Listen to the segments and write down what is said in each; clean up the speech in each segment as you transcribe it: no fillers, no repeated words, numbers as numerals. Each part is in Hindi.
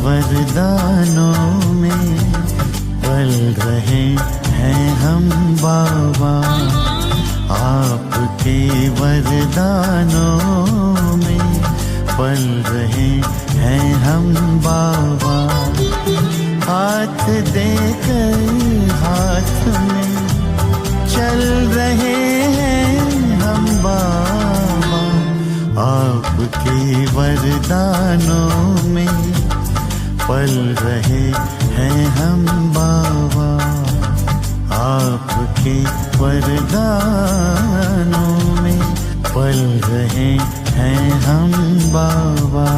वरदानों में पल रहे हैं हम बाबा, आपके वरदानों में पल रहे हैं हम बाबा। हाथ देकर हाथ में चल रहे हैं हम बाबा, आपके वरदानों में पल रहे हैं हम बाबा, आपके वरदानों में पल रहे हैं हम बाबा।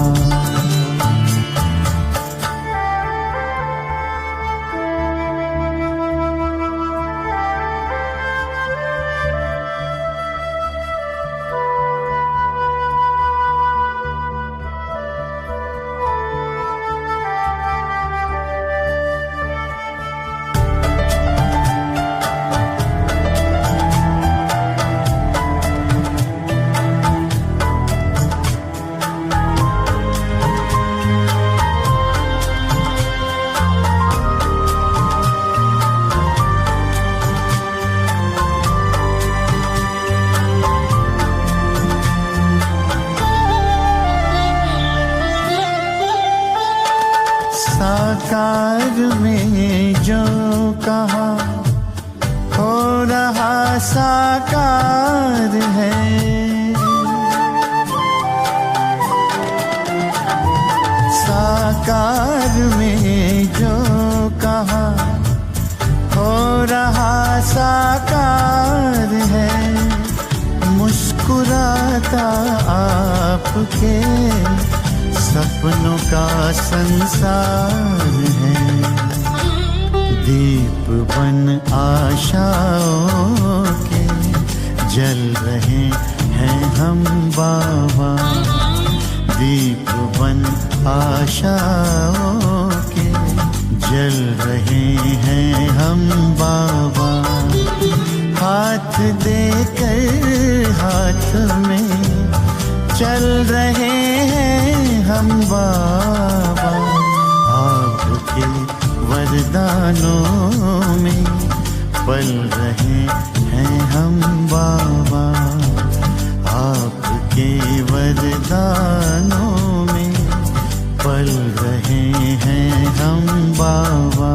साकार में जो कहा हो रहा साकार है, साकार में जो कहा हो रहा साकार है। मुस्कुराता आपके सपनों का संसार है, दीप बन आशाओं के जल रहे हैं हम बाबा, दीप बन आशाओं के जल रहे हैं हम बाबा। हाथ देकर हाथ में चल रहे हैं हम बाबा, आपके वरदानों में पल रहे हैं हम बाबा, आपके वरदानों में पल रहे हैं हम बाबा।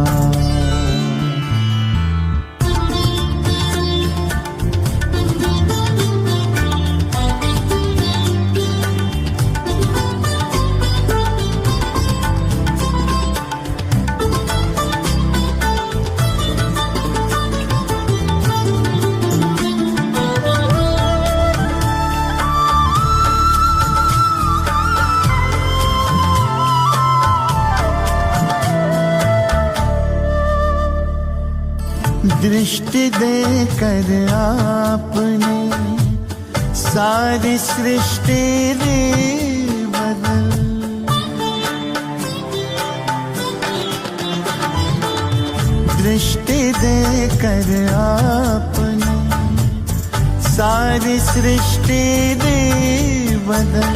दृष्टि देकर आपने सारी सृष्टि रे बदल, दृष्टि देकर आपने सारी सृष्टि रे बदल।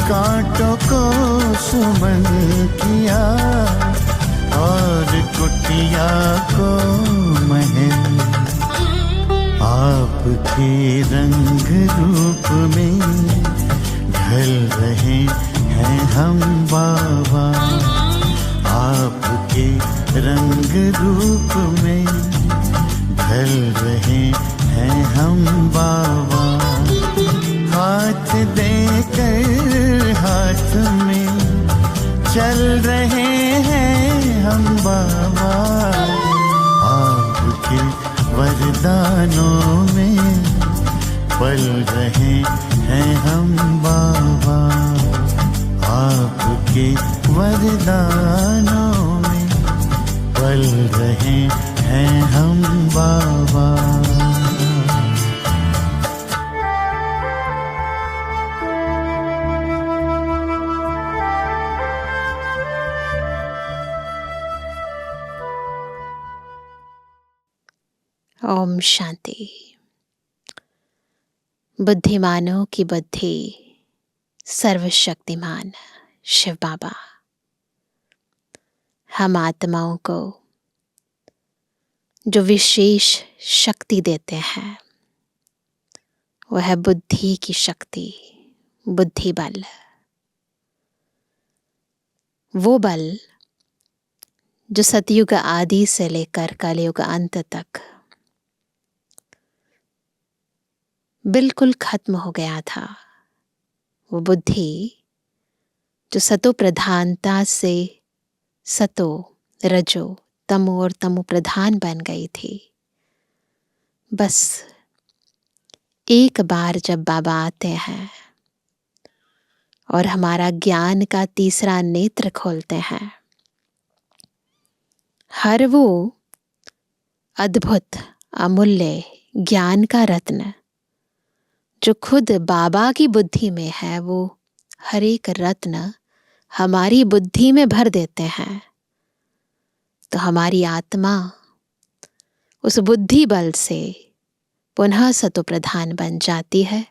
कांटों को सुमन किया और कुटिया को महल, आपके रंग रूप में ढल रहे हैं हम बाबा, आपके रंग रूप में ढल रहे हैं हम बाबा। हाथ देकर हाथ में चल रहे हैं हम बाबा, आपके वरदानों में पल रहे हैं हम बाबा, आपके वरदानों में पल रहे हैं हम बाबा। ओम शांति। बुद्धिमानों की बुद्धि सर्वशक्तिमान शिव बाबा हम आत्माओं को जो विशेष शक्ति देते हैं वह है बुद्धि की शक्ति, बुद्धि बल। वो बल जो सतयुग आदि से लेकर कलयुग अंत तक बिल्कुल खत्म हो गया था। वो बुद्धि जो सतो प्रधानता से सतो, रजो, तमो और तमो प्रधान बन गई थी। बस एक बार जब बाबा आते हैं और हमारा ज्ञान का तीसरा नेत्र खोलते हैं, हर वो अद्भुत अमूल्य ज्ञान का रत्न जो खुद बाबा की बुद्धि में है, वो हर एक रत्न हमारी बुद्धि में भर देते हैं। तो हमारी आत्मा उस बुद्धि बल से पुनः सतो प्रधान बन जाती है,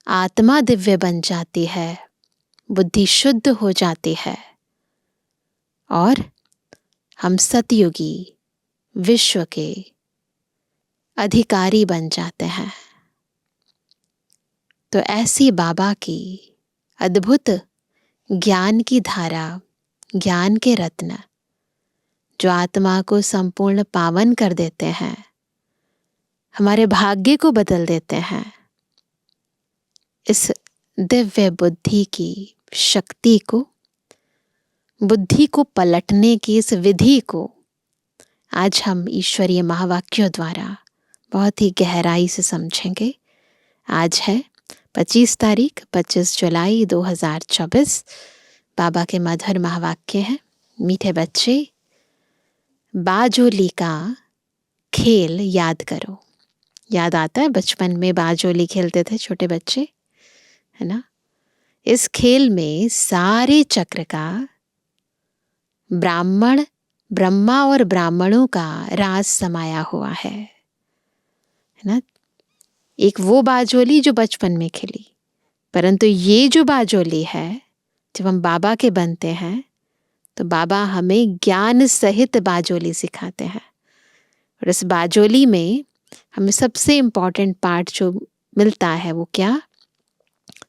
आत्मा दिव्य बन जाती है, बुद्धि शुद्ध हो जाती है और हम सतयुगी विश्व के अधिकारी बन जाते हैं। तो ऐसी बाबा की अद्भुत ज्ञान की धारा, ज्ञान के रत्न जो आत्मा को संपूर्ण पावन कर देते हैं, हमारे भाग्य को बदल देते हैं, इस दिव्य बुद्धि की शक्ति को, बुद्धि को पलटने की इस विधि को आज हम ईश्वरीय महावाक्यों द्वारा बहुत ही गहराई से समझेंगे। आज है 25 जुलाई 2024। बाबा के मधुर महावाक्य हैं। मीठे बच्चे, बाजोली का खेल याद करो। याद आता है बचपन में बाजोली खेलते थे छोटे बच्चे, है ना। इस खेल में सारे चक्र का ब्रह्मा और ब्राह्मणों का राज समाया हुआ है ना। एक वो बाजोली जो बचपन में खेली, परंतु ये जो बाजोली है, जब हम बाबा के बनते हैं तो बाबा हमें ज्ञान सहित बाजोली सिखाते हैं। और इस बाजोली में हमें सबसे इम्पॉर्टेंट पार्ट जो मिलता है वो क्या,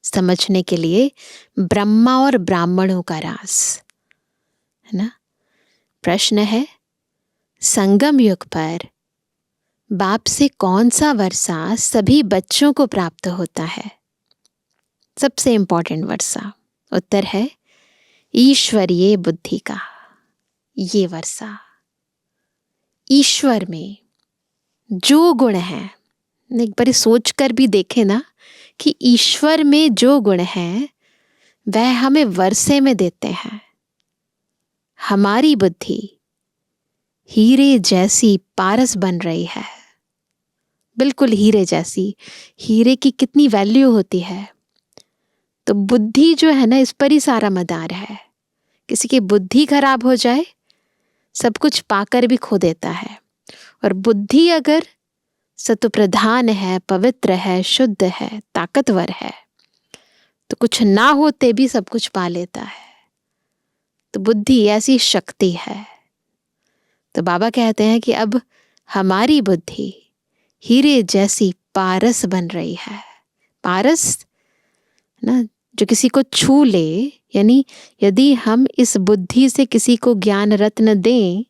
समझने के लिए ब्रह्मा और ब्राह्मणों का राज, है ना। प्रश्न है, संगम युग पर बाप से कौन सा वर्षा सभी बच्चों को प्राप्त होता है? सबसे इंपॉर्टेंट वर्षा। उत्तर है ईश्वरीय बुद्धि का। ये वर्षा ईश्वर में जो गुण है, एक बार सोच कर भी देखे ना कि ईश्वर में जो गुण है वह हमें वर्षे में देते हैं। हमारी बुद्धि हीरे जैसी पारस बन रही है, बिल्कुल हीरे जैसी। हीरे की कितनी वैल्यू होती है, तो बुद्धि जो है ना, इस पर ही सारा मदार है। किसी की बुद्धि खराब हो जाए, सब कुछ पाकर भी खो देता है। और बुद्धि अगर सत्वप्रधान है, पवित्र है, शुद्ध है, ताकतवर है, तो कुछ ना होते भी सब कुछ पा लेता है। तो बुद्धि ऐसी शक्ति है। तो बाबा कहते हैं कि अब हमारी बुद्धि हीरे जैसी पारस बन रही है। पारस ना, जो किसी को छू ले, यानी यदि हम इस बुद्धि से किसी को ज्ञान रत्न दें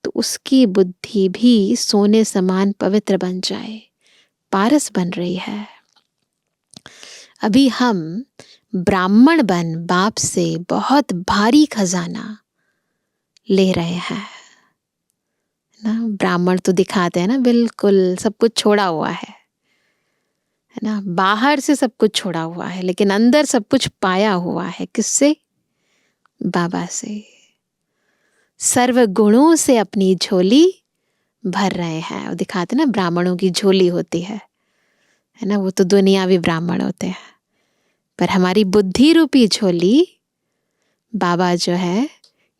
तो उसकी बुद्धि भी सोने समान पवित्र बन जाए, पारस बन रही है। अभी हम ब्राह्मण बन बाप से बहुत भारी खजाना ले रहे हैं ना। ब्राह्मण तो दिखाते हैं ना, बिल्कुल सब कुछ छोड़ा हुआ है ना। बाहर से सब कुछ छोड़ा हुआ है, लेकिन अंदर सब कुछ पाया हुआ है। किससे? बाबा से। सर्व गुणों से अपनी झोली भर रहे हैं। और दिखाते ना, ब्राह्मणों की झोली होती है ना, वो तो दुनियावी ब्राह्मण होते हैं। पर हमारी बुद्धि रूपी झोली बाबा जो है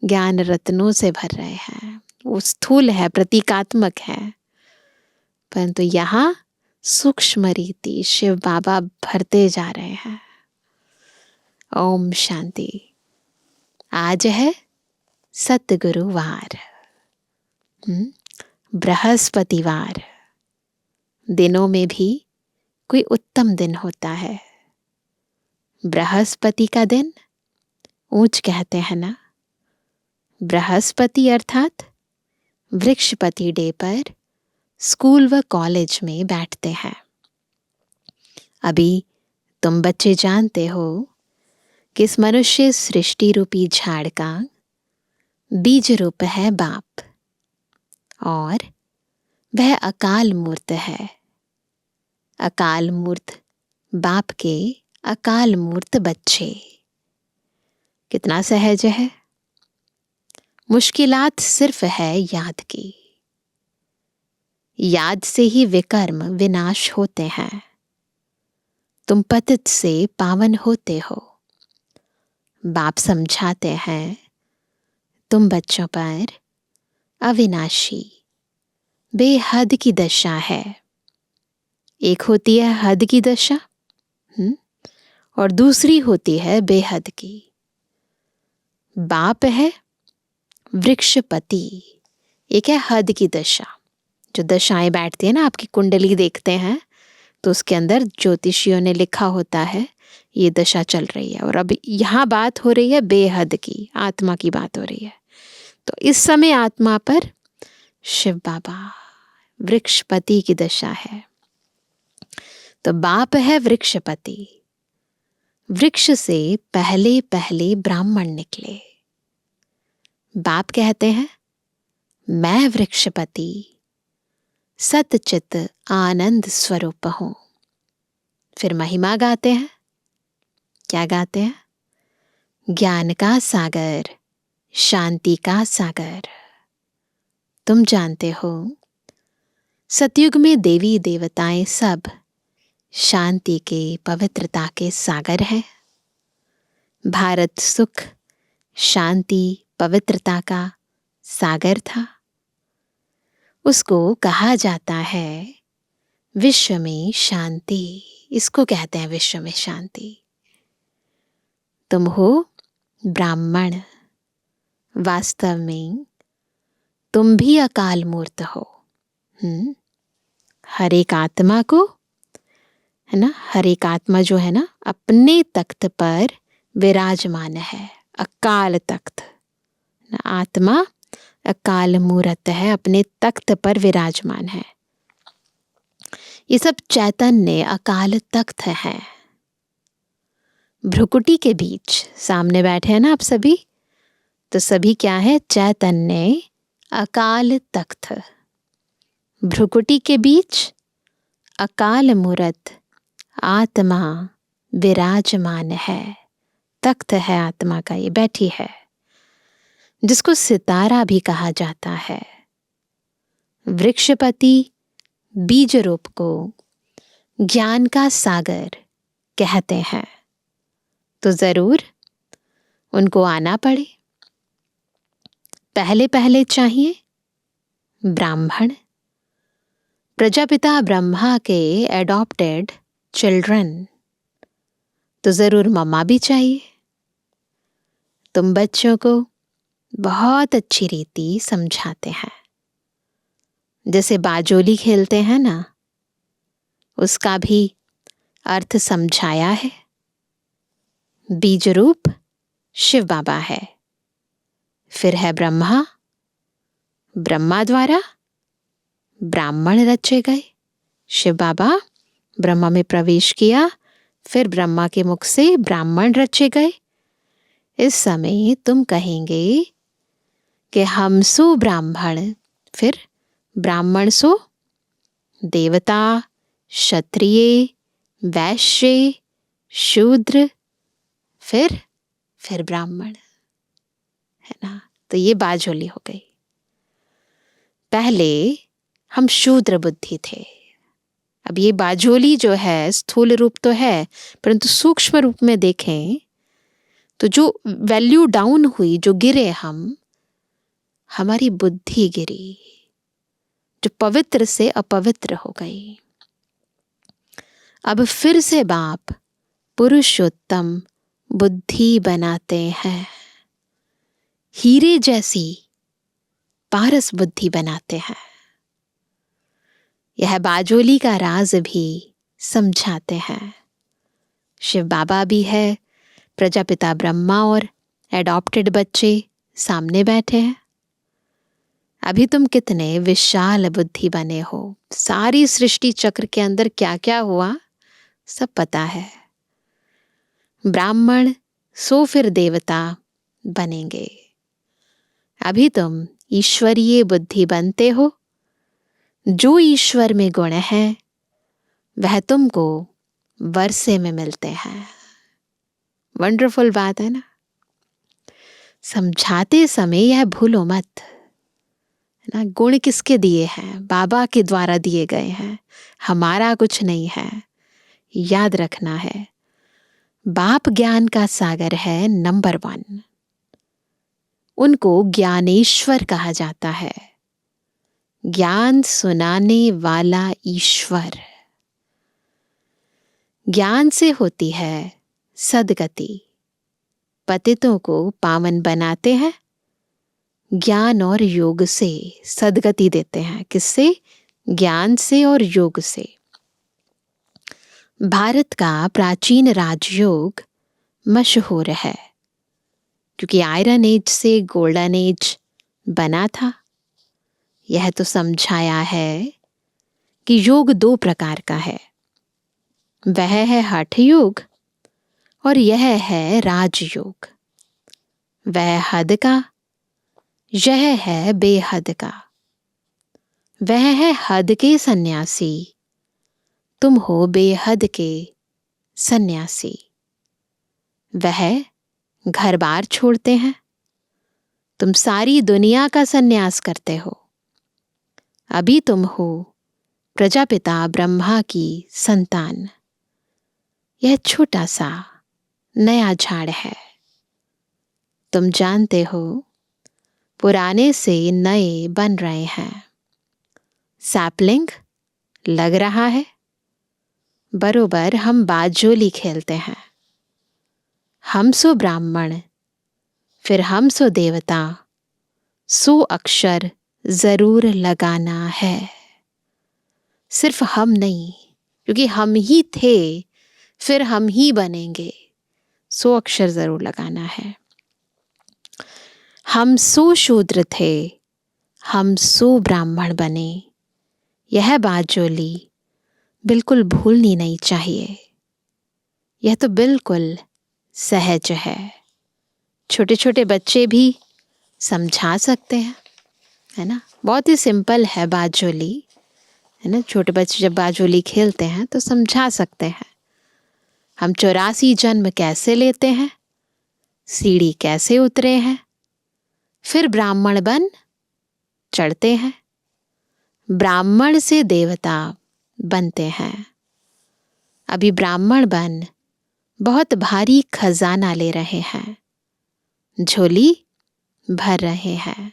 ज्ञान रत्नों से भर रहे हैं। वो स्थूल है, प्रतीकात्मक है, परंतु यहाँ सूक्ष्म रीति शिव बाबा भरते जा रहे हैं। ओम शांति। आज है सतगुरुवार, बृहस्पतिवार। दिनों में भी कोई उत्तम दिन होता है। बृहस्पति का दिन ऊंच कहते हैं ना। बृहस्पति अर्थात वृक्षपति डे पर स्कूल व कॉलेज में बैठते हैं। अभी तुम बच्चे जानते हो कि इस मनुष्य सृष्टि रूपी झाड़ का बीज रूप है बाप, और वह अकाल मूर्त है। अकाल मूर्त बाप के अकाल मूर्त बच्चे। कितना सहज है। मुश्किलात सिर्फ है याद की। याद से ही विकर्म विनाश होते हैं। तुम पतित से पावन होते हो। बाप समझाते हैं तुम बच्चों पर अविनाशी बेहद की दशा है। एक होती है हद की दशा, और दूसरी होती है बेहद की। बाप है वृक्षपति, एक है हद की दशा। जो दशाएं बैठती है ना, आपकी कुंडली देखते हैं तो उसके अंदर ज्योतिषियों ने लिखा होता है ये दशा चल रही है। और अब यहाँ बात हो रही है बेहद की, आत्मा की बात हो रही है। तो इस समय आत्मा पर शिव बाबा वृक्षपति की दशा है। तो बाप है वृक्षपति। वृक्ष से पहले पहले ब्राह्मण निकले। बाप कहते हैं मैं वृक्षपति सतचित आनंद स्वरूप हूं। फिर महिमा गाते हैं। क्या गाते हैं? ज्ञान का सागर, शांति का सागर। तुम जानते हो सतयुग में देवी देवताएं सब शांति के पवित्रता के सागर हैं। भारत सुख शांति पवित्रता का सागर था। उसको कहा जाता है विश्व में शांति। इसको कहते हैं विश्व में शांति। तुम हो ब्राह्मण। वास्तव में तुम भी अकाल मूर्त हो। हर एक आत्मा को है ना, हर एक आत्मा जो है ना अपने तख्त पर विराजमान है। अकाल तख्त, आत्मा अकाल मूर्त है, अपने तख्त पर विराजमान है। ये सब चैतन्य अकाल तख्त है। भ्रुकुटी के बीच सामने बैठे हैं ना आप सभी, तो सभी क्या है? चैतन्य अकाल तख्त। भ्रुकुटी के बीच अकाल मूर्त आत्मा विराजमान है। तख्त है आत्मा का, ये बैठी है, जिसको सितारा भी कहा जाता है। वृक्षपति बीज रूप को ज्ञान का सागर कहते हैं। तो जरूर उनको आना पड़े। पहले पहले चाहिए ब्राह्मण, प्रजापिता ब्रह्मा के एडॉप्टेड चिल्ड्रन। तो जरूर मम्मा भी चाहिए। तुम बच्चों को बहुत अच्छी रीति समझाते हैं। जैसे बाजोली खेलते हैं ना, उसका भी अर्थ समझाया है। बीज रूप शिव बाबा है। फिर है ब्रह्मा। ब्रह्मा द्वारा ब्राह्मण रचे गए। शिव बाबा ब्रह्मा में प्रवेश किया, फिर ब्रह्मा के मुख से ब्राह्मण रचे गए। इस समय तुम कहेंगे कि हम सो ब्राह्मण, फिर ब्राह्मण सो देवता, क्षत्रिय, वैश्य, शूद्र, फिर ब्राह्मण, है ना। तो ये बाजोली हो गई। पहले हम शूद्र बुद्धि थे। अब ये बाजोली जो है स्थूल रूप तो है, परंतु सूक्ष्म रूप में देखें तो जो वैल्यू डाउन हुई, जो गिरे हम, हमारी बुद्धि गिरी, जो पवित्र से अपवित्र हो गई। अब फिर से बाप पुरुषोत्तम बुद्धि बनाते हैं हीरे जैसी पारस बुद्धि बनाते हैं। यह बाजोली का राज भी समझाते हैं। शिव बाबा भी है, प्रजापिता ब्रह्मा और एडॉप्टेड बच्चे सामने बैठे हैं। अभी तुम कितने विशाल बुद्धि बने हो। सारी सृष्टि चक्र के अंदर क्या क्या हुआ सब पता है। ब्राह्मण सो फिर देवता बनेंगे। अभी तुम ईश्वरीय बुद्धि बनते हो। जो ईश्वर में गुण है वह तुमको वर्षे में मिलते हैं। वंडरफुल बात है ना। समझाते समय यह भूलो मत, है ना। गुण किसके दिए हैं? बाबा के द्वारा दिए गए हैं, हमारा कुछ नहीं है। याद रखना है, बाप ज्ञान का सागर है नंबर 1। उनको ज्ञानेश्वर कहा जाता है। ज्ञान सुनाने वाला ईश्वर। ज्ञान से होती है सद्गति। पतितों को पावन बनाते हैं, ज्ञान और योग से सद्गति देते हैं। किससे? ज्ञान से और योग से। भारत का प्राचीन राजयोग मशहूर है क्योंकि आयरन एज से गोल्डन एज बना था। यह तो समझाया है कि योग 2 प्रकार का है। वह है हठ योग और यह है राजयोग। वह हद का, यह है बेहद का। वह है हद के सन्यासी, तुम हो बेहद के सन्यासी। वह घर बार छोड़ते हैं, तुम सारी दुनिया का सन्यास करते हो। अभी तुम हो प्रजापिता ब्रह्मा की संतान। यह छोटा सा नया झाड़ है। तुम जानते हो पुराने से नए बन रहे हैं। सैपलिंग लग रहा है। बरोबर हम बाजोली खेलते हैं। हम सो ब्राह्मण, फिर हम सो देवता, सो अक्षर जरूर लगाना है। सिर्फ हम नहीं, क्योंकि हम ही थे फिर हम ही बनेंगे। सो अक्षर जरूर लगाना है। हम सो शूद्र थे, हम सो ब्राह्मण बने। यह बाजोली बिल्कुल भूलनी नहीं चाहिए। यह तो बिल्कुल सहज है। छोटे छोटे बच्चे भी समझा सकते हैं, है ना। बहुत ही सिंपल है बाजोली, है ना। छोटे बच्चे जब बाजोली खेलते हैं तो समझा सकते हैं। हम 84 जन्म कैसे लेते हैं, सीढ़ी कैसे उतरे हैं, फिर ब्राह्मण बन चढ़ते हैं, ब्राह्मण से देवता बनते हैं। अभी ब्राह्मण बन बहुत भारी खजाना ले रहे हैं, झोली भर रहे हैं।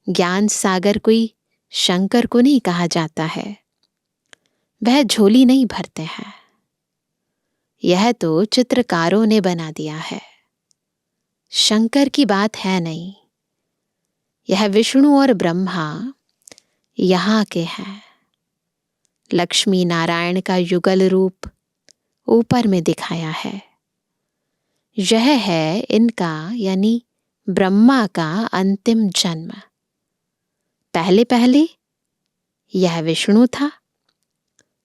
ज्ञान सागर कोई शंकर को नहीं कहा जाता है, वह झोली नहीं भरते हैं। यह तो चित्रकारों ने बना दिया है, शंकर की बात है नहीं। यह विष्णु और ब्रह्मा यहाँ के हैं। लक्ष्मी नारायण का युगल रूप ऊपर में दिखाया है। यह है इनका यानी ब्रह्मा का अंतिम जन्म। पहले पहले यह विष्णु था,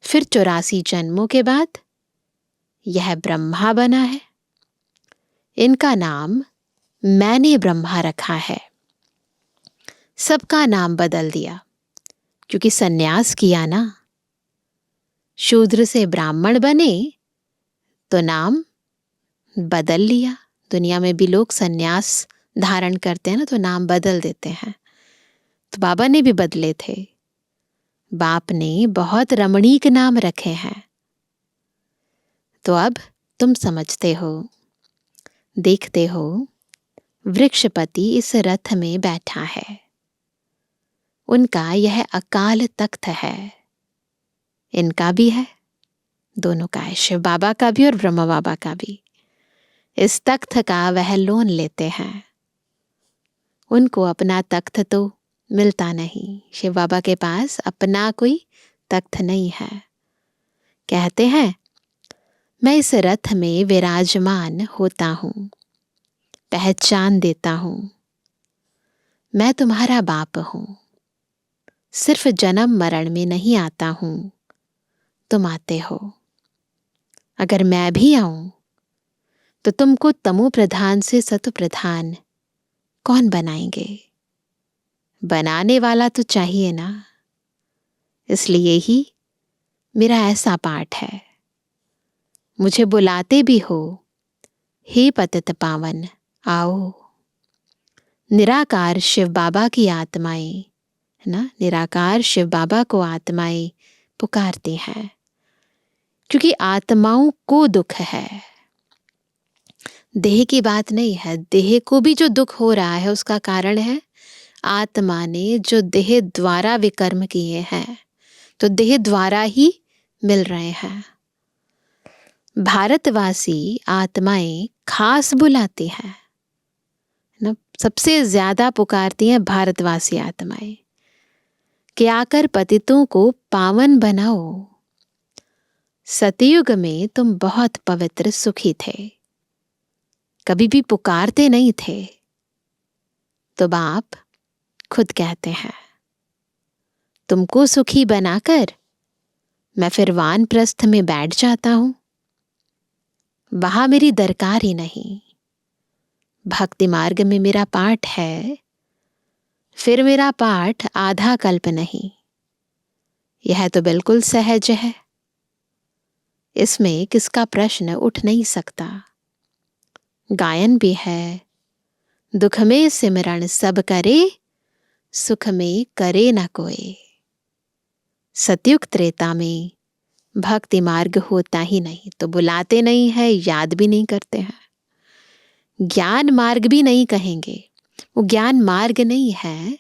फिर 84 जन्मों के बाद यह ब्रह्मा बना है। इनका नाम मैंने ब्रह्मा रखा है। सबका नाम बदल दिया क्योंकि सन्यास किया ना। शूद्र से ब्राह्मण बने तो नाम बदल लिया। दुनिया में भी लोग सन्यास धारण करते हैं ना तो नाम बदल देते हैं। तो बाबा ने भी बदले थे। बाप ने बहुत रमणीक नाम रखे हैं। तो अब तुम समझते हो, देखते हो वृक्षपति इस रथ में बैठा है। उनका यह अकाल तख्त है। इनका भी है, दोनों का है, शिव बाबा का भी और ब्रह्मा बाबा का भी। इस तख्त का वह लोन लेते हैं। उनको अपना तख्त तो मिलता नहीं। शिव बाबा के पास अपना कोई तख्त नहीं है। कहते हैं, मैं इस रथ में विराजमान होता हूँ, पहचान देता हूँ, मैं तुम्हारा बाप हूँ। सिर्फ जन्म मरण में नहीं आता हूँ, तुम आते हो। अगर मैं भी आऊं तो तुमको तमो प्रधान से सतो प्रधान कौन बनाएंगे? बनाने वाला तो चाहिए ना। इसलिए ही मेरा ऐसा पाठ है। मुझे बुलाते भी हो, हे पतित पावन आओ। निराकार शिव बाबा की आत्माएं, है ना, निराकार शिव बाबा को आत्माएं पुकारती हैं, क्योंकि आत्माओं को दुख है। देह की बात नहीं है। देह को भी जो दुख हो रहा है उसका कारण है आत्मा ने जो देह द्वारा विकर्म किए हैं, तो देह द्वारा ही मिल रहे हैं। भारतवासी आत्माएं खास बुलाती हैं ना, सबसे ज्यादा पुकारती हैं भारतवासी आत्माएं कि आकर पतितों को पावन बनाओ। सतयुग में तुम बहुत पवित्र सुखी थे, कभी भी पुकारते नहीं थे। तो बाप खुद कहते हैं, तुमको सुखी बनाकर मैं फिर वानप्रस्थ में बैठ जाता हूं। वहां मेरी दरकार ही नहीं। भक्ति मार्ग में मेरा पाठ है, फिर मेरा पाठ आधा कल्प नहीं। यह तो बिल्कुल सहज है, इसमें किसका प्रश्न उठ नहीं सकता। गायन भी है, दुख में सिमरण सब करे, सुख में करे न कोई। सतयुग त्रेता में भक्ति मार्ग होता ही नहीं, तो बुलाते नहीं है, याद भी नहीं करते हैं। ज्ञान मार्ग भी नहीं कहेंगे, वो ज्ञान मार्ग नहीं है।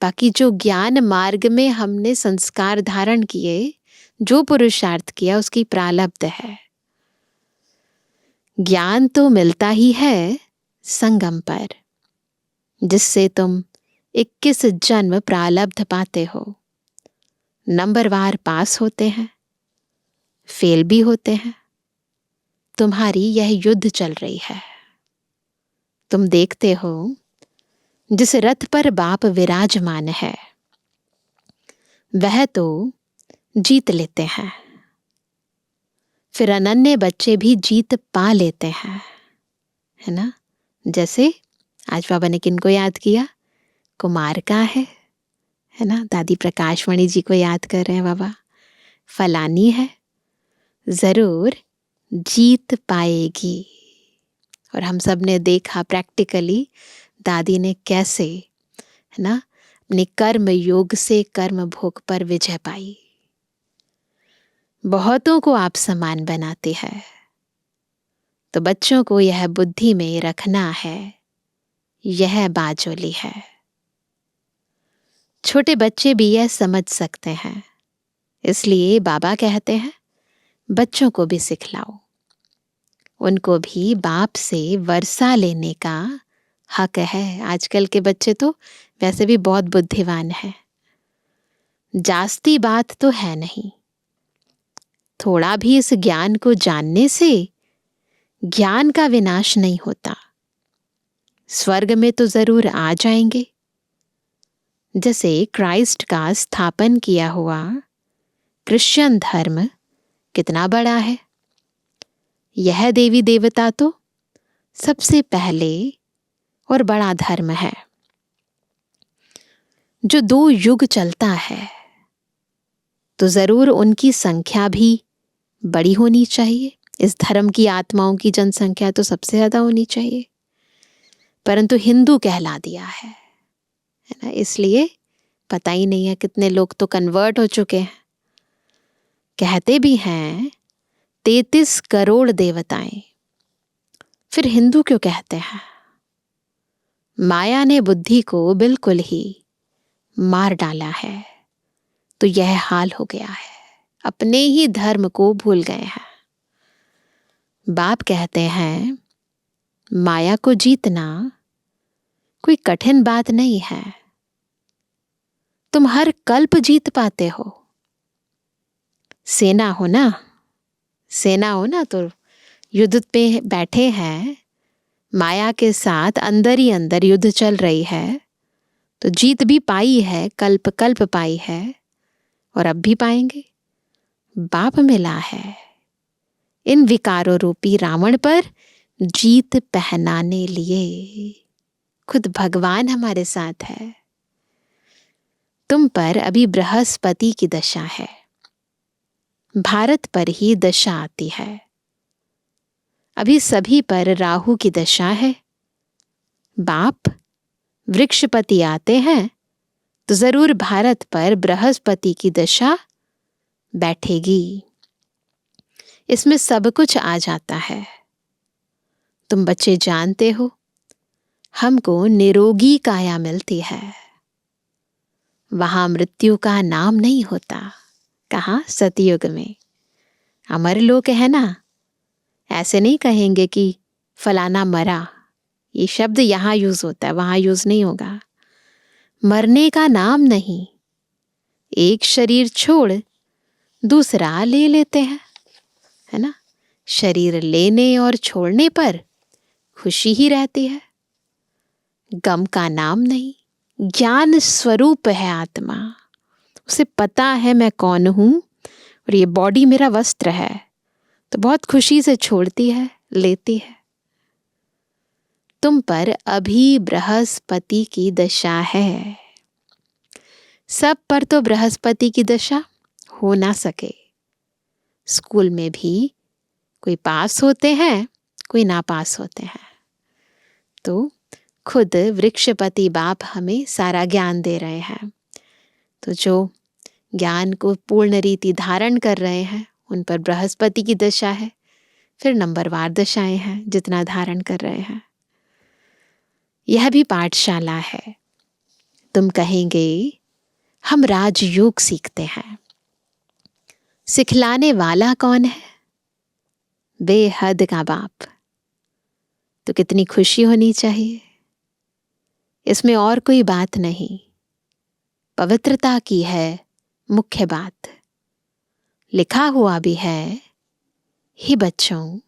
बाकी जो ज्ञान मार्ग में हमने संस्कार धारण किए, जो पुरुषार्थ किया, उसकी प्रारब्ध है। ज्ञान तो मिलता ही है संगम पर, जिससे तुम 21 जन्म प्रारब्ध पाते हो। नंबरवार पास होते हैं, फेल भी होते हैं। तुम्हारी यह युद्ध चल रही है। तुम देखते हो, जिस रथ पर बाप विराजमान है वह तो जीत लेते हैं, फिर अनन्य बच्चे भी जीत पा लेते हैं, है ना। जैसे आज बाबा ने किनको याद किया? कुमार का है ना। दादी प्रकाशमणि जी को याद कर रहे हैं बाबा। फलानी है, जरूर जीत पाएगी। और हम सब ने देखा प्रैक्टिकली दादी ने कैसे, है ना, अपने कर्म योग से कर्म भोग पर विजय पाई। बहुतों को आप समान बनाते हैं, तो बच्चों को यह बुद्धि में रखना है, यह बाजोली है। छोटे बच्चे भी यह समझ सकते हैं, इसलिए बाबा कहते हैं बच्चों को भी सिखलाओ। उनको भी बाप से वर्षा लेने का हक है। आजकल के बच्चे तो वैसे भी बहुत बुद्धिमान हैं। जास्ती बात तो है नहीं। थोड़ा भी इस ज्ञान को जानने से ज्ञान का विनाश नहीं होता। स्वर्ग में तो जरूर आ जाएंगे। जैसे क्राइस्ट का स्थापन किया हुआ क्रिश्चियन धर्म कितना बड़ा है। यह देवी देवता तो सबसे पहले और बड़ा धर्म है, जो 2 युग चलता है, तो जरूर उनकी संख्या भी बड़ी होनी चाहिए। इस धर्म की आत्माओं की जनसंख्या तो सबसे ज्यादा होनी चाहिए, परंतु हिंदू कहला दिया है ना। इसलिए पता ही नहीं है कितने लोग तो कन्वर्ट हो चुके हैं। कहते भी हैं 33 करोड़ देवताएं, फिर हिंदू क्यों कहते हैं? माया ने बुद्धि को बिल्कुल ही मार डाला है, तो यह हाल हो गया है। अपने ही धर्म को भूल गए हैं। बाप कहते हैं माया को जीतना कोई कठिन बात नहीं है। तुम हर कल्प जीत पाते हो। सेना हो ना तो युद्ध पे बैठे हैं, माया के साथ अंदर ही अंदर युद्ध चल रही है, तो जीत भी पाई है, कल्प कल्प पाई है, और अब भी पाएंगे। बाप मिला है इन विकारों रूपी रावण पर जीत पहनाने लिए। खुद भगवान हमारे साथ है। तुम पर अभी बृहस्पति की दशा है, भारत पर ही दशा आती है। अभी सभी पर राहु की दशा है। बाप वृक्षपति आते हैं तो जरूर भारत पर बृहस्पति की दशा बैठेगी। इसमें सब कुछ आ जाता है। तुम बच्चे जानते हो, हमको निरोगी काया मिलती है। वहां मृत्यु का नाम नहीं होता। कहाँ? सतयुग में। अमर लोग है ना, ऐसे नहीं कहेंगे कि फलाना मरा। ये शब्द यहां यूज होता है, वहां यूज नहीं होगा। मरने का नाम नहीं। एक शरीर छोड़ दूसरा ले लेते हैं, है ना। शरीर लेने और छोड़ने पर खुशी ही रहती है। गम का नाम नहीं। ज्ञान स्वरूप है आत्मा। उसे पता है मैं कौन हूं और ये बॉडी मेरा वस्त्र है, तो बहुत खुशी से छोड़ती है, लेती है। तुम पर अभी बृहस्पति की दशा है। सब पर तो बृहस्पति की दशा हो ना सके। स्कूल में भी कोई पास होते हैं, कोई ना पास होते हैं। तो खुद वृक्षपति बाप हमें सारा ज्ञान दे रहे हैं। तो जो ज्ञान को पूर्ण रीति धारण कर रहे हैं उन पर बृहस्पति की दशा है। फिर नंबरवार दशाएं हैं जितना धारण कर रहे हैं। यह भी पाठशाला है। तुम कहेंगे हम राजयोग सीखते हैं। सिखलाने वाला कौन है? बेहद का बाप। तो कितनी खुशी होनी चाहिए। इसमें और कोई बात नहीं, पवित्रता की है मुख्य बात। लिखा हुआ भी है, ही बच्चों,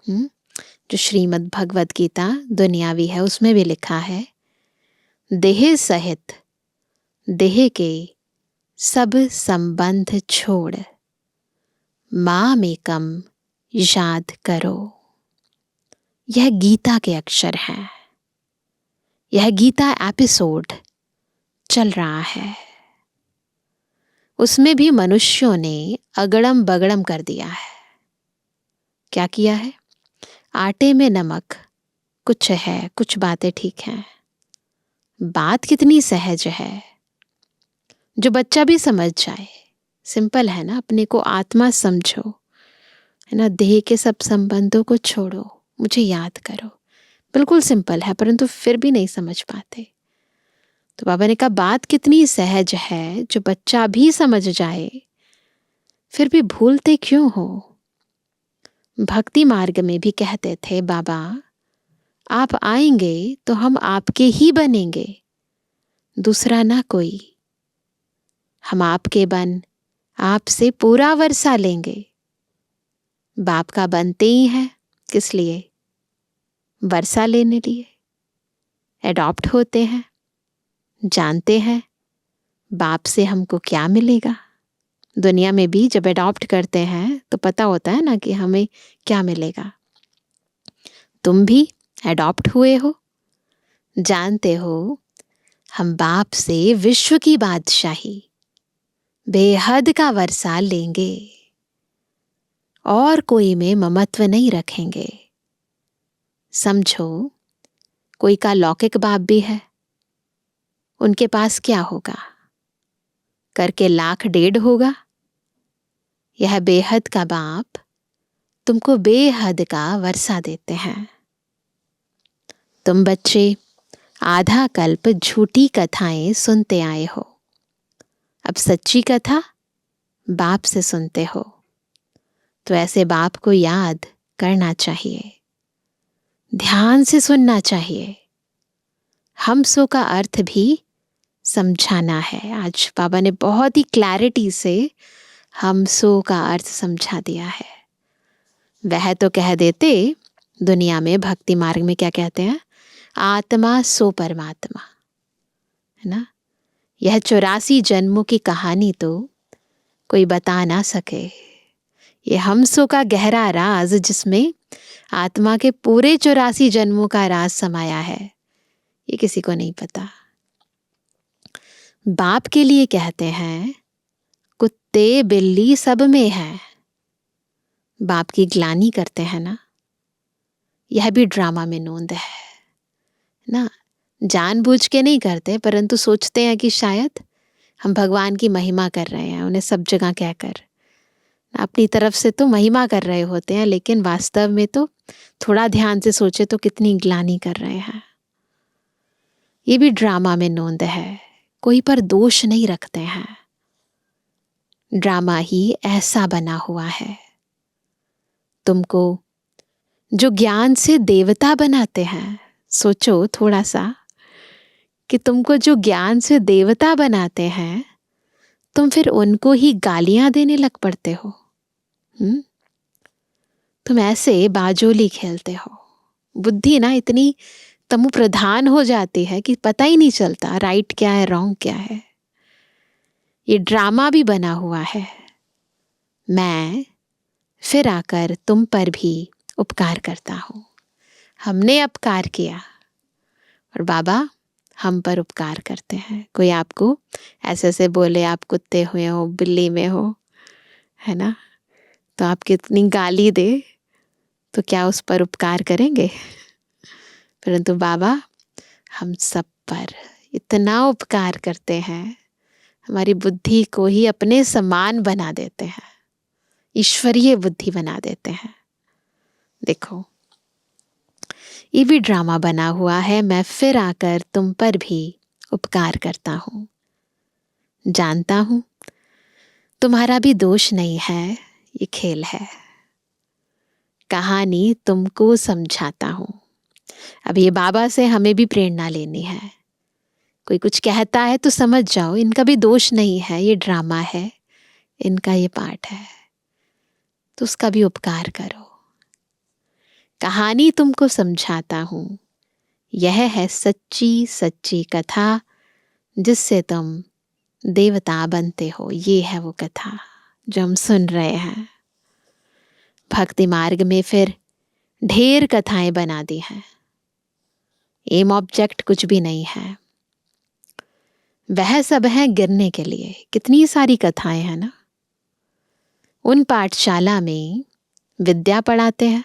जो श्रीमद् भगवद गीता दुनियावी है उसमें भी लिखा है, देह सहित देह के सब संबंध छोड़ माम एकम याद करो। यह गीता के अक्षर हैं। यह गीता एपिसोड चल रहा है। उसमें भी मनुष्यों ने अगड़म बगड़म कर दिया है। क्या किया है? आटे में नमक कुछ है, कुछ बातें ठीक हैं। बात कितनी सहज है, जो बच्चा भी समझ जाए। सिंपल है ना, अपने को आत्मा समझो, है ना। देह के सब संबंधों को छोड़ो, मुझे याद करो। बिल्कुल सिंपल है, परंतु फिर भी नहीं समझ पाते। तो बाबा ने कहा बात कितनी सहज है, जो बच्चा भी समझ जाए, फिर भी भूलते क्यों हो। भक्ति मार्ग में भी कहते थे बाबा, आप आएंगे तो हम आपके ही बनेंगे, दूसरा ना कोई। हम आपके बन आपसे पूरा वर्षा लेंगे। बाप का बनते ही हैं, किस लिए? वर्षा लेने लिए। एडॉप्ट होते हैं, जानते हैं बाप से हमको क्या मिलेगा। दुनिया में भी जब एडॉप्ट करते हैं तो पता होता है ना कि हमें क्या मिलेगा। तुम भी एडॉप्ट हुए हो, जानते हो हम बाप से विश्व की बादशाही, बेहद का वर्षा लेंगे और कोई में ममत्व नहीं रखेंगे। समझो, कोई का लौकिक बाप भी है, उनके पास क्या होगा? करके 1,00,000 होगा। यह बेहद का बाप तुमको बेहद का वर्षा देते हैं। तुम बच्चे आधा कल्प झूठी कथाएं सुनते आए हो, अब सच्ची कथा बाप से सुनते हो। तो ऐसे बाप को याद करना चाहिए, ध्यान से सुनना चाहिए। हम सो का अर्थ भी समझाना है। आज बाबा ने बहुत ही क्लैरिटी से हम सो का अर्थ समझा दिया है। वह तो कह देते दुनिया में भक्ति मार्ग में क्या कहते हैं, आत्मा सो परमात्मा, है ना। यह 84 जन्मों की कहानी तो कोई बता ना सके। ये हम सो का गहरा राज, जिसमें आत्मा के पूरे 84 जन्मों का राज समाया है, ये किसी को नहीं पता। बाप के लिए कहते हैं कुत्ते बिल्ली सब में है। बाप की ग्लानि करते हैं ना, यह भी ड्रामा में नोंद है ना। जानबूझ के नहीं करते, परंतु सोचते हैं कि शायद हम भगवान की महिमा कर रहे हैं, उन्हें सब जगह कहकर अपनी तरफ से तो महिमा कर रहे होते हैं, लेकिन वास्तव में तो थोड़ा ध्यान से सोचे तो कितनी ग्लानि कर रहे हैं। ये भी ड्रामा में नोंद है, कोई पर दोष नहीं रखते हैं। ड्रामा ही ऐसा बना हुआ है। तुमको जो ज्ञान से देवता बनाते हैं, सोचो थोड़ा सा कि तुमको जो ज्ञान से देवता बनाते हैं, तुम फिर उनको ही गालियां देने लग पड़ते हो। तुम ऐसे बाजोली खेलते हो। बुद्धि ना इतनी तमु प्रधान हो जाती है कि पता ही नहीं चलता राइट क्या है, रॉन्ग क्या है। ये ड्रामा भी बना हुआ है। मैं फिर आकर तुम पर भी उपकार करता हूं। हमने उपकार किया और बाबा हम पर उपकार करते हैं। कोई आपको ऐसे ऐसे बोले आप कुत्ते हुए हो, बिल्ली में हो, है ना, तो आप कितनी गाली दे तो क्या उस पर उपकार करेंगे? परंतु बाबा हम सब पर इतना उपकार करते हैं, हमारी बुद्धि को ही अपने समान बना देते हैं, ईश्वरीय बुद्धि बना देते हैं। देखो ये भी ड्रामा बना हुआ है। मैं फिर आकर तुम पर भी उपकार करता हूं। जानता हूं तुम्हारा भी दोष नहीं है, ये खेल है। कहानी तुमको समझाता हूं। अब ये बाबा से हमें भी प्रेरणा लेनी है। कोई कुछ कहता है तो समझ जाओ इनका भी दोष नहीं है, ये ड्रामा है, इनका ये पार्ट है, तो उसका भी उपकार करो। कहानी तुमको समझाता हूं, यह है सच्ची सच्ची कथा, जिससे तुम देवता बनते हो। ये है वो कथा जो हम सुन रहे हैं। भक्ति मार्ग में फिर ढेर कथाएं बना दी हैं। एम ऑब्जेक्ट कुछ भी नहीं है, वह सब है गिरने के लिए। कितनी सारी कथाएं हैं ना। उन पाठशाला में विद्या पढ़ाते हैं,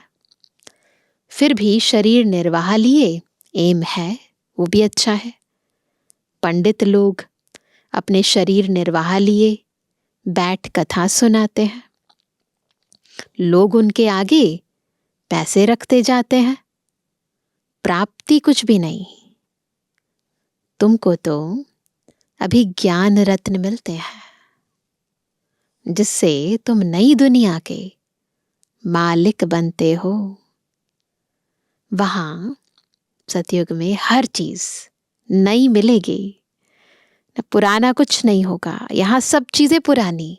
फिर भी शरीर निर्वाह लिए एम है, वो भी अच्छा है। पंडित लोग अपने शरीर निर्वाह लिए बैठ कथा सुनाते हैं। लोग उनके आगे पैसे रखते जाते हैं, प्राप्ति कुछ भी नहीं। तुमको तो अभी ज्ञान रत्न मिलते हैं, जिससे तुम नई दुनिया के मालिक बनते हो। वहां सतयुग में हर चीज नई मिलेगी, पुराना कुछ नहीं होगा। यहां सब चीजें पुरानी,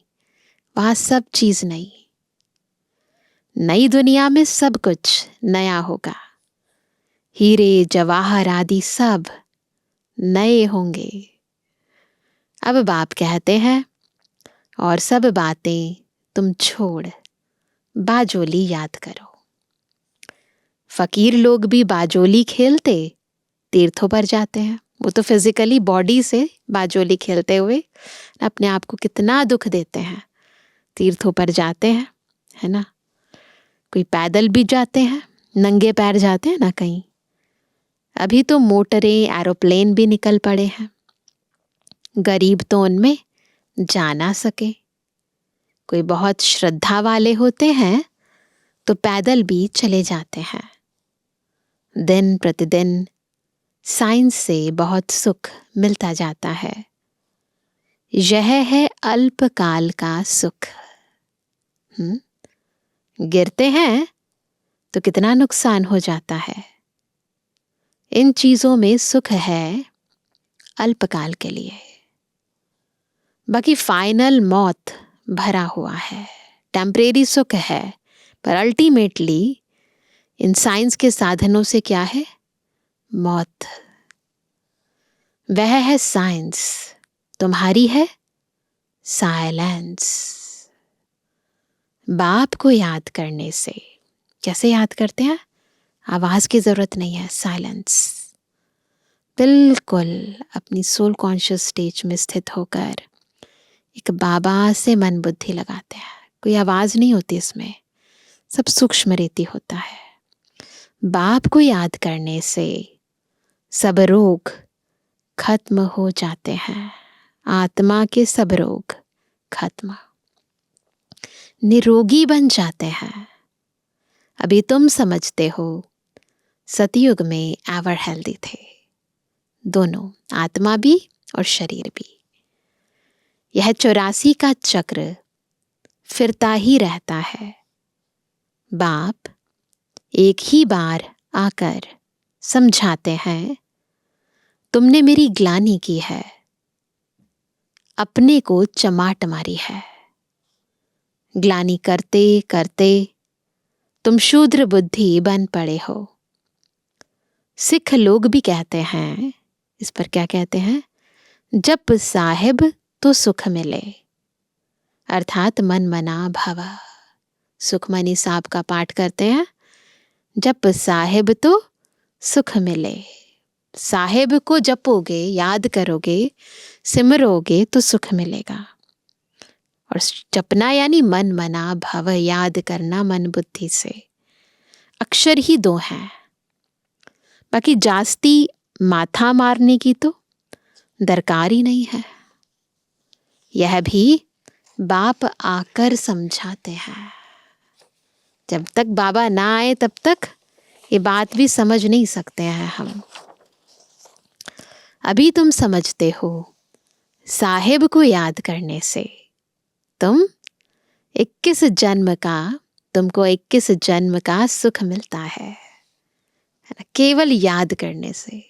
वहां सब चीज नई। नई दुनिया में सब कुछ नया होगा। हीरे जवाहर आदि सब नए होंगे। अब बाप कहते हैं और सब बातें तुम छोड़ बाजोली याद करो। फकीर लोग भी बाजोली खेलते तीर्थों पर जाते हैं। वो तो फिजिकली बॉडी से बाजोली खेलते हुए अपने आप को कितना दुख देते हैं। तीर्थों पर जाते हैं, है ना। कोई पैदल भी जाते हैं, नंगे पैर जाते हैं ना कहीं। अभी तो मोटरें, एरोप्लेन भी निकल पड़े हैं। गरीब तो उनमें जा ना सके। कोई बहुत श्रद्धा वाले होते हैं तो पैदल भी चले जाते हैं। दिन प्रतिदिन साइंस से बहुत सुख मिलता जाता है। यह है अल्पकाल का सुख। गिरते हैं तो कितना नुकसान हो जाता है। इन चीजों में सुख है अल्पकाल के लिए, बाकी फाइनल मौत भरा हुआ है। टेम्परेरी सुख है, पर अल्टीमेटली इन साइंस के साधनों से क्या है? मौत। वह है साइंस, तुम्हारी है साइलेंस। बाप को याद करने से, कैसे याद करते हैं? आवाज की जरूरत नहीं है, साइलेंस। बिल्कुल अपनी सोल कॉन्शियस स्टेज में स्थित होकर एक बाबा से मन बुद्धि लगाते हैं। कोई आवाज नहीं होती इसमें, सब सूक्ष्म रीति होता है। बाप को याद करने से सब रोग खत्म हो जाते हैं, आत्मा के सब रोग खत्म, निरोगी बन जाते हैं। अभी तुम समझते हो सतयुग में एवर हेल्दी थे, दोनों, आत्मा भी और शरीर भी। यह 84 का चक्र फिरता ही रहता है। बाप एक ही बार आकर समझाते हैं, तुमने मेरी ग्लानि की है, अपने को चमाट मारी है। ग्लानि करते करते तुम शूद्र बुद्धि बन पड़े हो। सिख लोग भी कहते हैं, इस पर क्या कहते हैं? जप साहिब तो सुख मिले, अर्थात मन मना भव। सुखमनी साहब का पाठ करते हैं, जप साहिब तो सुख मिले। साहिब को जपोगे, याद करोगे, सिमरोगे तो सुख मिलेगा। और जपना यानी मन मना भव, याद करना मन बुद्धि से। अक्षर ही दो हैं, बाकी जास्ती माथा मारने की तो दरकार ही नहीं है। यह भी बाप आकर समझाते हैं। जब तक बाबा ना आए तब तक ये बात भी समझ नहीं सकते हैं हम। अभी तुम समझते हो साहिब को याद करने से तुमको 21 जन्म का सुख मिलता है ना, केवल याद करने से।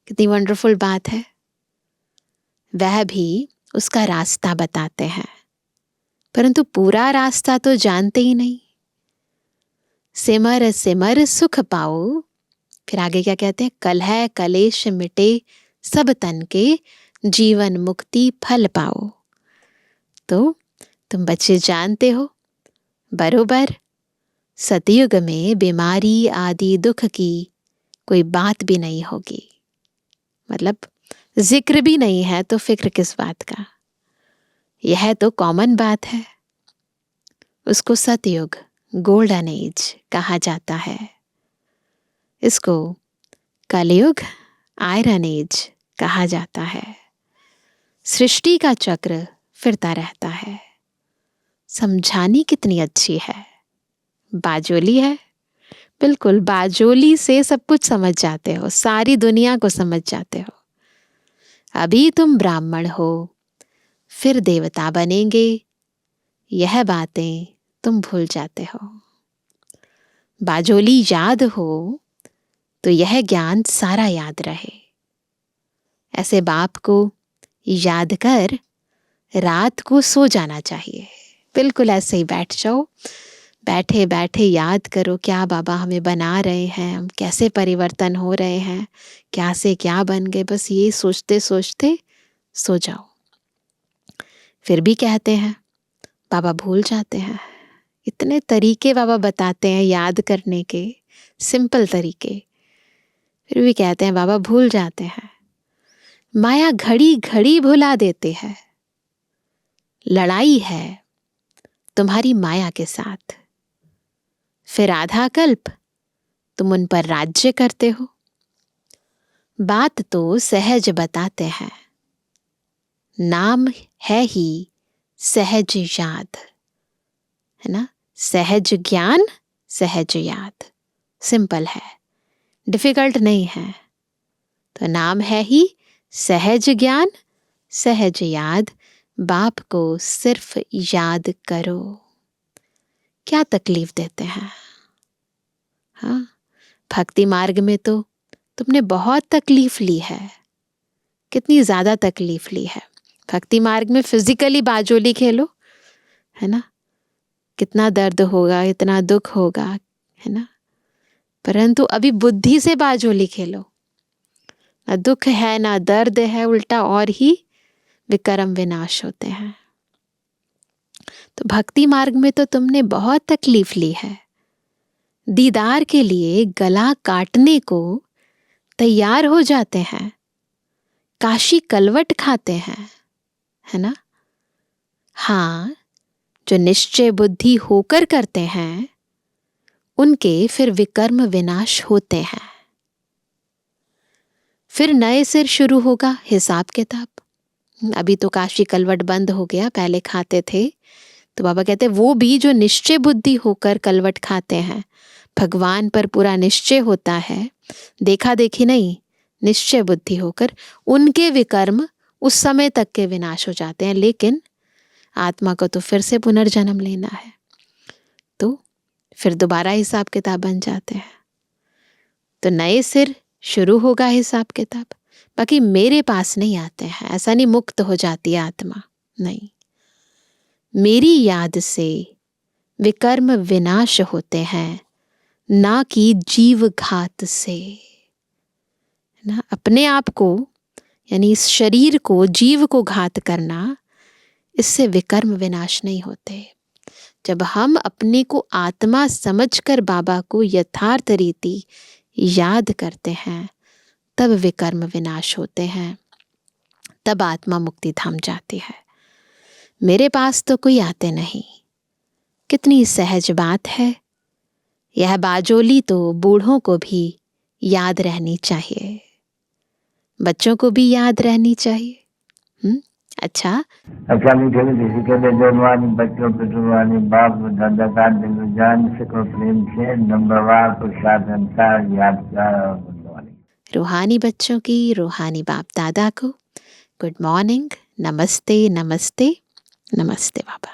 कितनी वंडरफुल बात है। वह भी उसका रास्ता बताते हैं, परंतु पूरा रास्ता तो जानते ही नहीं। सिमर सिमर सुख पाओ, फिर आगे क्या कहते हैं? कलह कलेश मिटे सब तन के, जीवन मुक्ति फल पाओ। तो तुम बच्चे जानते हो बरोबर सतयुग में बीमारी आदि दुख की कोई बात भी नहीं होगी। मतलब जिक्र भी नहीं है तो फिक्र किस बात का? यह तो कॉमन बात है। उसको सतयुग, गोल्डन एज कहा जाता है। इसको कलयुग, आयरन एज कहा जाता है। सृष्टि का चक्र फिरता रहता है। समझानी कितनी अच्छी है, बाजोली है। बिल्कुल बाजोली से सब कुछ समझ जाते हो, सारी दुनिया को समझ जाते हो। अभी तुम ब्राह्मण हो, फिर देवता बनेंगे, यह बातें तुम भूल जाते हो। बाजोली याद हो तो यह ज्ञान सारा याद रहे। ऐसे बाप को याद कर रात को सो जाना चाहिए। बिल्कुल ऐसे ही बैठ जाओ, बैठे बैठे याद करो क्या बाबा हमें बना रहे हैं, हम कैसे परिवर्तन हो रहे हैं, क्या से क्या बन गए। बस ये सोचते सोचते सो जाओ। फिर भी कहते हैं बाबा भूल जाते हैं। इतने तरीके बाबा बताते हैं याद करने के, सिंपल तरीके, फिर भी कहते हैं बाबा भूल जाते हैं। माया घड़ी घड़ी भुला देते हैं। लड़ाई है तुम्हारी माया के साथ, फिर आधा कल्प तुम उन पर राज्य करते हो। बात तो सहज बताते हैं, नाम है ही सहज याद, है ना। सहज ज्ञान सहज याद, सिंपल है, डिफिकल्ट नहीं है। तो नाम है ही सहज ज्ञान सहज याद। बाप को सिर्फ याद करो। क्या तकलीफ देते हैं। हाँ, भक्ति मार्ग में तो तुमने बहुत तकलीफ ली है, कितनी ज़्यादा तकलीफ ली है। भक्ति मार्ग में फिजिकली बाजोली खेलो, है ना, कितना दर्द होगा, इतना दुख होगा, है ना, परंतु अभी बुद्धि से बाजोली खेलो, ना दुख है ना दर्द है, उल्टा और ही विकर्म विनाश होते हैं। तो भक्ति मार्ग में तो तुमने बहुत तकलीफ ली है, दीदार के लिए गला काटने को तैयार हो जाते हैं, काशी कलवट खाते हैं, है ना। हाँ, जो निश्चय बुद्धि होकर करते हैं उनके फिर विकर्म विनाश होते हैं। फिर नए सिर शुरू होगा हिसाब किताब। अभी तो काशी कलवट बंद हो गया, पहले खाते थे, तो बाबा कहते वो भी जो निश्चय बुद्धि होकर कलवट खाते हैं, भगवान पर पूरा निश्चय होता है, देखा देखी नहीं, निश्चय बुद्धि होकर, उनके विकर्म उस समय तक के विनाश हो जाते हैं। लेकिन आत्मा को तो फिर से पुनर्जन्म लेना है, तो फिर दोबारा हिसाब किताब बन जाते हैं। तो नए सिर शुरू होगा हिसाब किताब। बाकी मेरे पास नहीं आते हैं, ऐसा नहीं मुक्त हो जाती है आत्मा, नहीं, मेरी याद से विकर्म विनाश होते हैं, ना कि जीव घात से, ना अपने आप को यानी इस शरीर को, जीव को घात करना, इससे विकर्म विनाश नहीं होते। जब हम अपने को आत्मा समझकर बाबा को यथार्थ रीति याद करते हैं, तब विकर्म विनाश होते हैं, तब आत्मा मुक्ति धाम जाती है। मेरे पास तो कोई आते नहीं, कितनी सहज बात है। यह बाजोली तो बूढ़ों को भी याद रहनी चाहिए, बच्चों को भी याद रहनी चाहिए। अच्छा, मीठे मीठे के बेजवानी बच्चों पे जुबानी बाप दादा का दिल जान सको प्रेम से नंबरवार प्रसाद अंसार याद कर। रूहानी बच्चों की रूहानी बाप दादा को गुड मॉर्निंग, नमस्ते नमस्ते नमस्ते बाबा।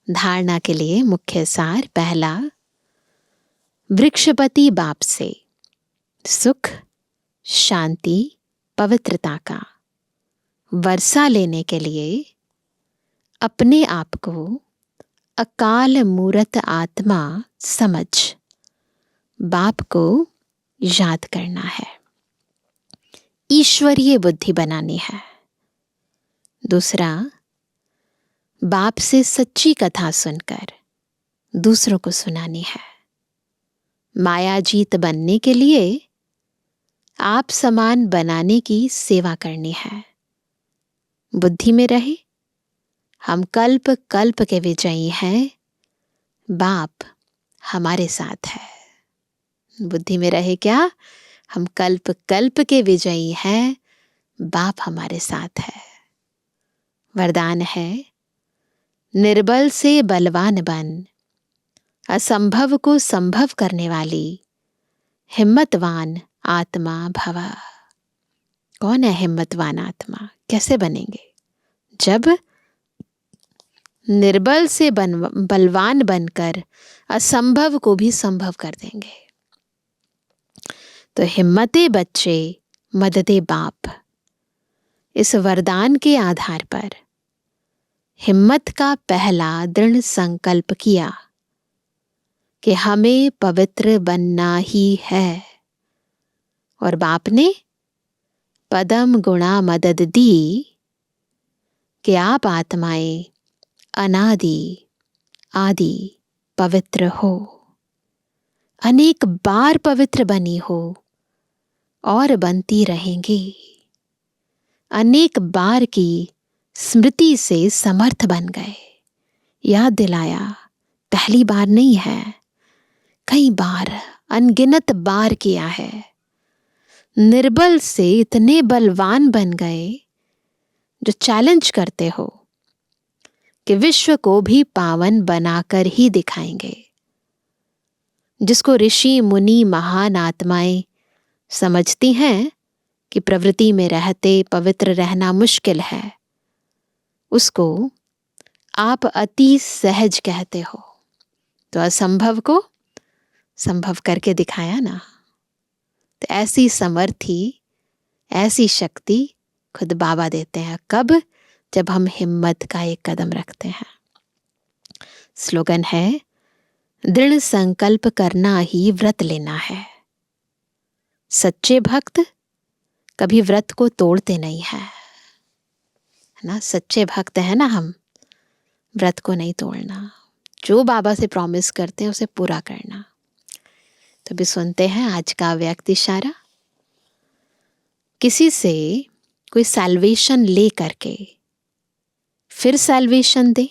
धारणा के लिए मुख्य सार, पहला, वृक्षपति बाप से सुख, शांति, पवित्रता का वर्षा लेने के लिए अपने आप को अकाल मूरत आत्मा समझ बाप को याद करना है, ईश्वरीय बुद्धि बनानी है। दूसरा, बाप से सच्ची कथा सुनकर दूसरों को सुनानी है। मायाजीत बनने के लिए आप समान बनाने की सेवा करनी है। बुद्धि में रहे हम कल्प कल्प के विजयी हैं, बाप हमारे साथ है। बुद्धि में रहे क्या, हम कल्प कल्प के विजयी हैं, बाप हमारे साथ है। वरदान है, निर्बल से बलवान बन, असंभव को संभव करने वाली हिम्मतवान आत्मा भवा। कौन है हिम्मतवान आत्मा, कैसे बनेंगे? जब निर्बल से बलवान बनकर असंभव को भी संभव कर देंगे। तो हिम्मते बच्चे मददे बाप, इस वरदान के आधार पर हिम्मत का पहला दृढ़ संकल्प किया कि हमें पवित्र बनना ही है, और बाप ने पदम गुणा मदद दी कि आप आत्माएं अनादि आदि पवित्र हो, अनेक बार पवित्र बनी हो और बनती रहेंगी, अनेक बार की स्मृति से समर्थ बन गए। याद दिलाया, पहली बार नहीं है, कई बार, अनगिनत बार किया है। निर्बल से इतने बलवान बन गए जो चैलेंज करते हो कि विश्व को भी पावन बनाकर ही दिखाएंगे। जिसको ऋषि मुनि महान आत्माएं समझती हैं कि प्रवृत्ति में रहते पवित्र रहना मुश्किल है, उसको आप अति सहज कहते हो। तो असंभव को संभव करके दिखाया ना। तो ऐसी समर्थी, ऐसी शक्ति खुद बाबा देते हैं। कब? जब हम हिम्मत का एक कदम रखते हैं। स्लोगन है, दृढ़ संकल्प करना ही व्रत लेना है। सच्चे भक्त कभी व्रत को तोड़ते नहीं है ना। सच्चे भक्त है ना हम, व्रत को नहीं तोड़ना। जो बाबा से प्रॉमिस करते हैं उसे पूरा करना। तो भी सुनते हैं आज का व्यक्त इशारा। किसी से कोई सैल्वेशन ले करके फिर सैल्वेशन दे,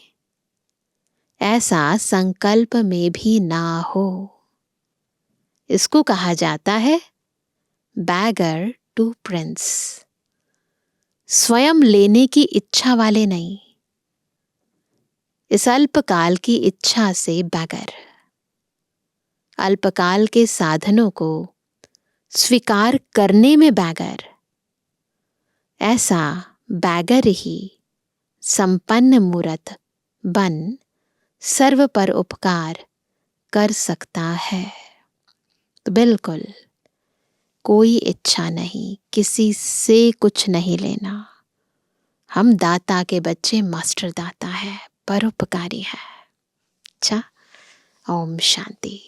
ऐसा संकल्प में भी ना हो। इसको कहा जाता है बैगर टू प्रिंस। स्वयं लेने की इच्छा वाले नहीं, इस अल्पकाल की इच्छा से बैगर। अल्पकाल के साधनों को स्वीकार करने में बैगर। ऐसा बैगर ही संपन्न मूरत बन सर्व पर उपकार कर सकता है। तो बिल्कुल कोई इच्छा नहीं, किसी से कुछ नहीं लेना। हम दाता के बच्चे, मास्टर दाता है, परोपकारी है। अच्छा, ओम शांति।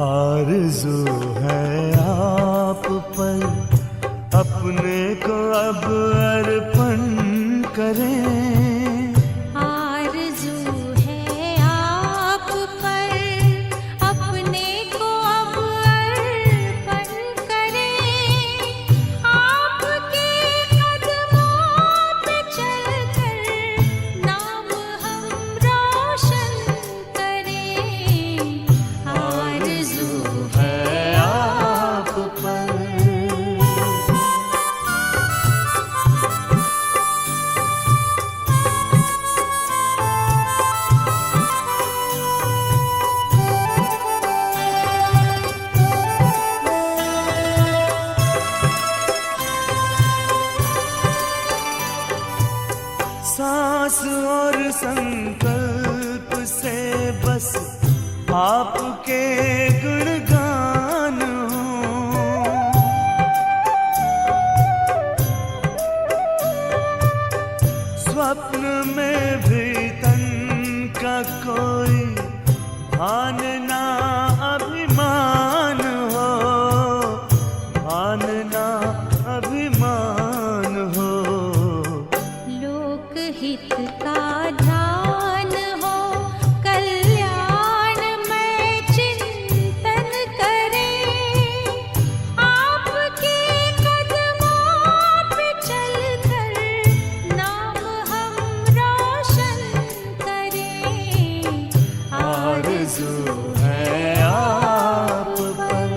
आरज़ू है आप पर अपने को अब अर्पण करें। आरज़ू है आप पर अपने को अब अर्पण करें। आपके कदमों पे चलकर नाम हम रोशन करें। आरज़ू है आप पर सांस और संकल्प से बस आपके गुणगान हो। स्वप्न में भी तन का कोई भान ना अभिमान हो, भान ना अभिमान हो। लोकहित का ध्यान हो, कल्याण में चिंतन करें। आपके कदमों पे चलकर नाम हम रोशन करें। आरज़ू है आप पर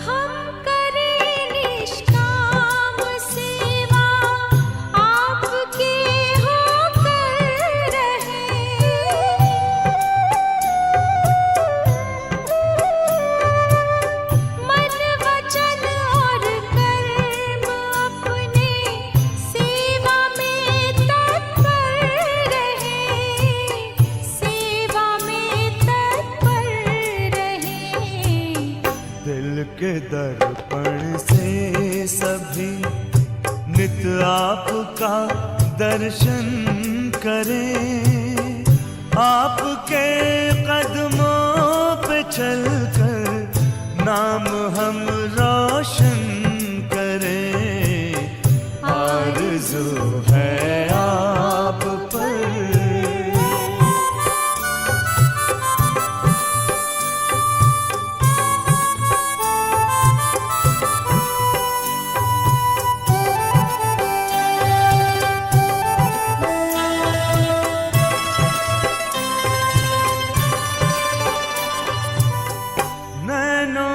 हम करें निष्काम सेवा, आपके होकर रहें। मन वचन और कर्म अपने सेवा में तत्पर रहें। सेवा में तत्पर रहें। दिल के दर्पण से सभी नित आपका दर्शन करें। आपके कदमों पे चलकर नाम हम रोशन करें। आरज़ू है आप पर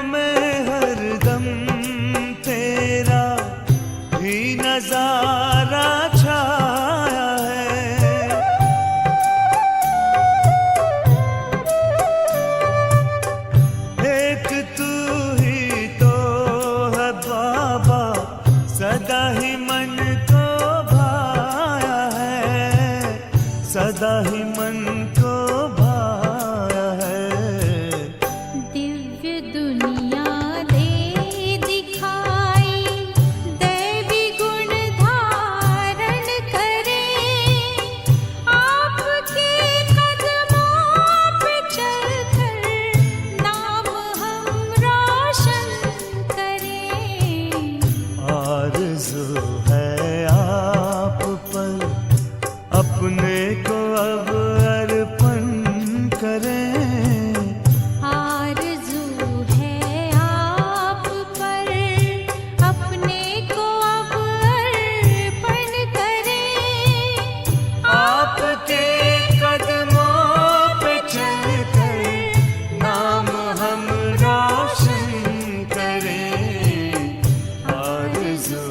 में हरदम तेरा ही नजारा छाया है। एक तू ही तो है बाबा, सदा ही मन को भाया है, सदा ही मन को भाया है। दिव्य दुनिया दे दिखाई, दैवी गुण धारण करे, आपके कदमों पे चलकर नाम हम रोशन करें। आरज़ू है आप पर अपने को अब अर्पण करें। आरज़ू है आप पर अपने को अब अर्पण करें। आपके कदमों पे चलकर नाम हम रोशन करें। आरज़ू